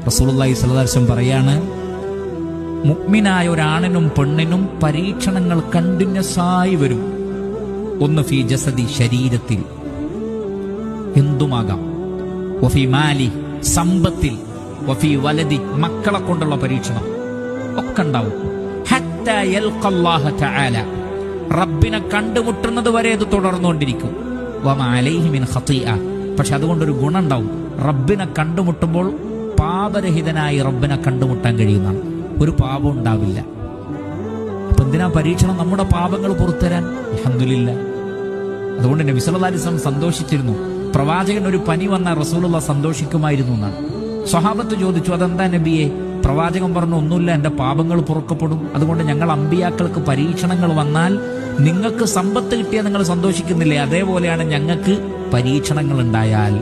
റസൂലുള്ളാഹി സ്വല്ലല്ലാഹു അലൈഹി വസല്ലം പറയാണ്, മുഅ്മിനായ ഒരാണിനും പെണ്ണിനും പരീക്ഷണങ്ങൾ കണ്ടിന്യൂസായി വരും. ഒന്ന് ഫീ ജസദി, ശരീരത്തിൽ എന്തുമാകാം, വഫീ മാലി, സമ്പത്തിൽ, വഫീ വലദി, മക്കളെ കൊണ്ടുള്ള പരീക്ഷണം ഒക്കെ ഉണ്ടാവും. ഹത്താ യൽഖല്ലാഹ തആല, റബ്ബിനെ കണ്ടുമുട്ടുന്നത് വരെ ഇത് തുടർന്നുകൊണ്ടിരിക്കും. വമാ അലൈഹി മിൻ ഖതീഅ, പക്ഷെ അതുകൊണ്ടൊരു ഗുണം ഉണ്ടാവും. റബ്ബിനെ കണ്ടുമുട്ടുമ്പോൾ പാപരഹിതനായി റബ്ബിനെ കണ്ടുമുട്ടാൻ കഴിയുന്നതാണ്. ഒരു പാപം ഉണ്ടാവില്ല. അപ്പൊ എന്തിനാ പരീക്ഷണം? നമ്മുടെ പാപങ്ങൾ പുറത്തുതരാൻ. അൽഹംദുലില്ലാ. അതുകൊണ്ട് നബി സല്ലല്ലാഹു അലൈഹി വസല്ലം സന്തോഷിച്ചിരുന്നു. പ്രവാചകൻ ഒരു പനി വന്നാൽ റസൂലുള്ളാഹി സന്തോഷിക്കുമായിരുന്നു എന്നാണ്. സ്വഹാബത്ത് ചോദിച്ചു, അതെന്താ നബിയെ? പ്രവാചകൻ പറഞ്ഞു, ഒന്നുമില്ല, എന്റെ പാപങ്ങൾ പൊറുക്കപ്പെടും. അതുകൊണ്ട് ഞങ്ങൾ അമ്പിയാക്കൾക്ക് പരീക്ഷണങ്ങൾ വന്നാൽ നിങ്ങൾക്ക് സമ്പത്ത് കിട്ടിയാൽ നിങ്ങൾ സന്തോഷിക്കുന്നില്ലേ, അതേപോലെയാണ് ഞങ്ങൾക്ക് പരീക്ഷണങ്ങൾ ഉണ്ടായാൽ